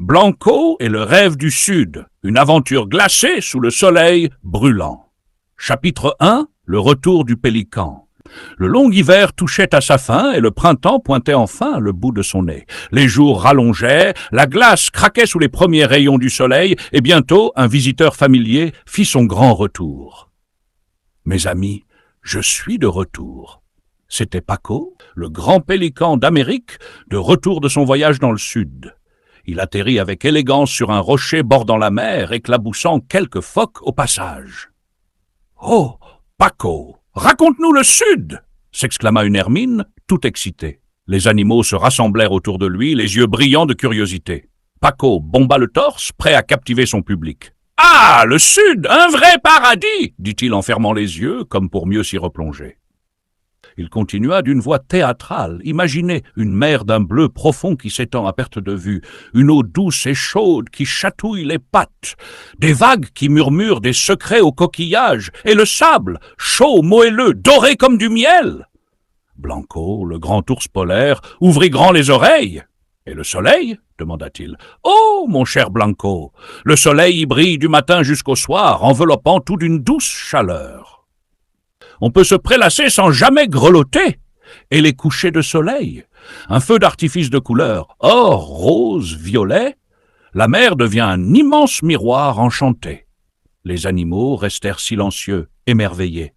Blanco et le rêve du Sud, une aventure glacée sous le soleil brûlant. Chapitre 1, le retour du pélican. Le long hiver touchait à sa fin et le printemps pointait enfin le bout de son nez. Les jours rallongeaient, la glace craquait sous les premiers rayons du soleil et bientôt un visiteur familier fit son grand retour. Mes amis, je suis de retour. C'était Paco, le grand pélican d'Amérique, de retour de son voyage dans le sud. Il atterrit avec élégance sur un rocher bordant la mer, éclaboussant quelques phoques au passage. « Oh, Paco, raconte-nous le Sud !» s'exclama une hermine, tout excitée. Les animaux se rassemblèrent autour de lui, les yeux brillants de curiosité. Paco bomba le torse, prêt à captiver son public. « Ah, le Sud, un vrai paradis !» dit-il en fermant les yeux, comme pour mieux s'y replonger. Il continua d'une voix théâtrale. Imaginez une mer d'un bleu profond qui s'étend à perte de vue, une eau douce et chaude qui chatouille les pattes, des vagues qui murmurent des secrets aux coquillages, et le sable, chaud, moelleux, doré comme du miel. Blanco, le grand ours polaire, ouvrit grand les oreilles. « Et le soleil ?» demanda-t-il. « Oh, mon cher Blanco, le soleil y brille du matin jusqu'au soir, enveloppant tout d'une douce chaleur. On peut se prélasser sans jamais grelotter. Et les couchers de soleil, un feu d'artifice de couleur, or, rose, violet, la mer devient un immense miroir enchanté. Les animaux restèrent silencieux, émerveillés.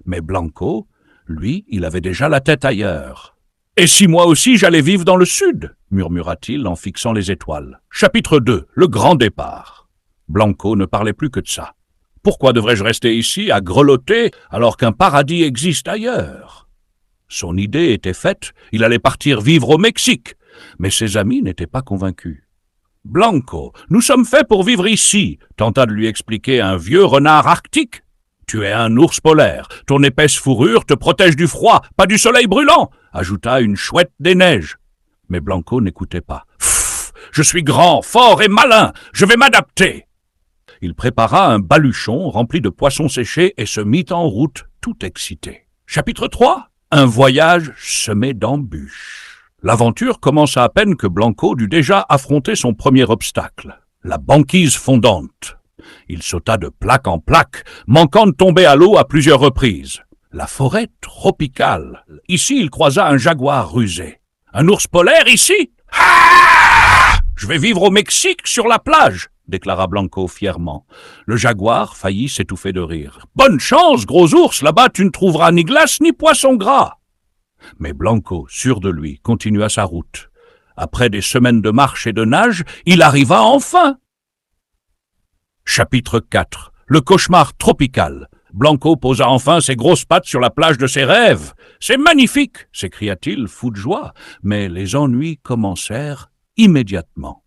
Mais Blanco, lui, il avait déjà la tête ailleurs. « Et si moi aussi j'allais vivre dans le sud ?» murmura-t-il en fixant les étoiles. Chapitre 2, le grand départ. Blanco ne parlait plus que de ça. Pourquoi devrais-je rester ici à grelotter alors qu'un paradis existe ailleurs? Son idée était faite, il allait partir vivre au Mexique, mais ses amis n'étaient pas convaincus. « Blanco, nous sommes faits pour vivre ici », tenta de lui expliquer un vieux renard arctique. « Tu es un ours polaire, ton épaisse fourrure te protège du froid, pas du soleil brûlant », ajouta une chouette des neiges. Mais Blanco n'écoutait pas. « Pfff, je suis grand, fort et malin, je vais m'adapter !» Il prépara un baluchon rempli de poissons séchés et se mit en route, tout excité. Chapitre 3. Un voyage semé d'embûches. L'aventure commença à peine que Blanco dut déjà affronter son premier obstacle, la banquise fondante. Il sauta de plaque en plaque, manquant de tomber à l'eau à plusieurs reprises. La forêt tropicale. Ici, il croisa un jaguar rusé. Un ours polaire ici? Ah! Je vais vivre au Mexique sur la plage, déclara Blanco fièrement. Le jaguar faillit s'étouffer de rire. « Bonne chance, gros ours, là-bas tu ne trouveras ni glace ni poisson gras !» Mais Blanco, sûr de lui, continua sa route. Après des semaines de marche et de nage, il arriva enfin. Chapitre 4. Le cauchemar tropical. Blanco posa enfin ses grosses pattes sur la plage de ses rêves. « C'est magnifique !» s'écria-t-il, fou de joie, mais les ennuis commencèrent immédiatement.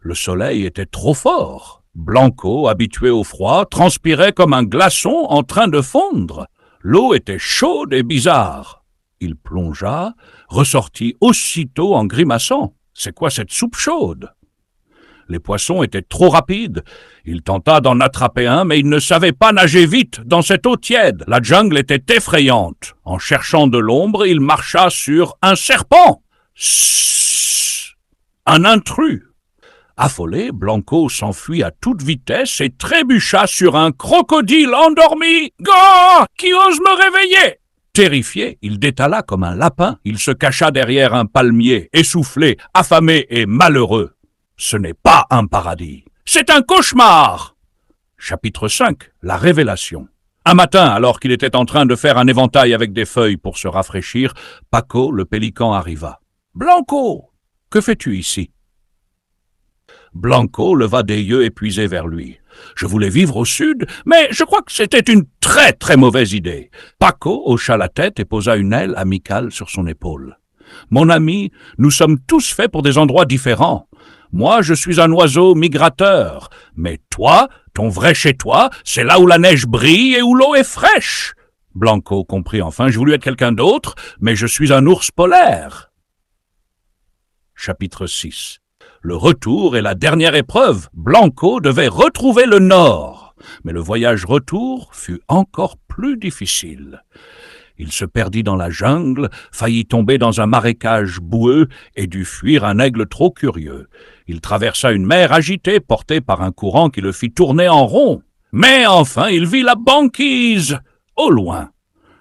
Le soleil était trop fort. Blanco, habitué au froid, transpirait comme un glaçon en train de fondre. L'eau était chaude et bizarre. Il plongea, ressortit aussitôt en grimaçant. « C'est quoi cette soupe chaude ?» Les poissons étaient trop rapides. Il tenta d'en attraper un, mais il ne savait pas nager vite dans cette eau tiède. La jungle était effrayante. En cherchant de l'ombre, il marcha sur un serpent. Sssss, un intrus. Affolé, Blanco s'enfuit à toute vitesse et trébucha sur un crocodile endormi. « Gah! Qui ose me réveiller ?» Terrifié, il détala comme un lapin. Il se cacha derrière un palmier, essoufflé, affamé et malheureux. Ce n'est pas un paradis. C'est un cauchemar. Chapitre 5. La révélation. Un matin, alors qu'il était en train de faire un éventail avec des feuilles pour se rafraîchir, Paco, le pélican, arriva. « Blanco, que fais-tu ici ?» Blanco leva des yeux épuisés vers lui. « Je voulais vivre au sud, mais je crois que c'était une très très mauvaise idée. » Paco hocha la tête et posa une aile amicale sur son épaule. « Mon ami, nous sommes tous faits pour des endroits différents. Moi, je suis un oiseau migrateur, mais toi, ton vrai chez-toi, c'est là où la neige brille et où l'eau est fraîche. » Blanco comprit enfin, « Je voulais être quelqu'un d'autre, mais je suis un ours polaire. » Chapitre 6. Le retour est la dernière épreuve. Blanco devait retrouver le nord. Mais le voyage retour fut encore plus difficile. Il se perdit dans la jungle, faillit tomber dans un marécage boueux et dut fuir un aigle trop curieux. Il traversa une mer agitée, portée par un courant qui le fit tourner en rond. Mais enfin, il vit la banquise, au loin.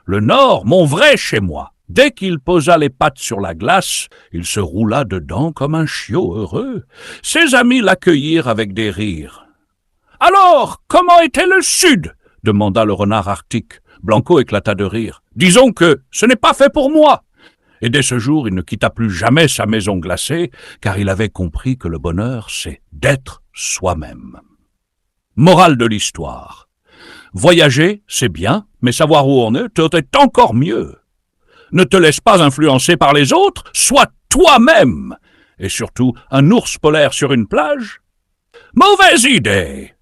Le nord, mon vrai chez moi. Dès qu'il posa les pattes sur la glace, il se roula dedans comme un chiot heureux. Ses amis l'accueillirent avec des rires. « Alors, comment était le sud ?» demanda le renard arctique. Blanco éclata de rire. « Disons que ce n'est pas fait pour moi !» Et dès ce jour, il ne quitta plus jamais sa maison glacée, car il avait compris que le bonheur, c'est d'être soi-même. Morale de l'histoire. Voyager, c'est bien, mais savoir où on est encore mieux. Ne te laisse pas influencer par les autres, sois toi-même. Et surtout, un ours polaire sur une plage? Mauvaise idée!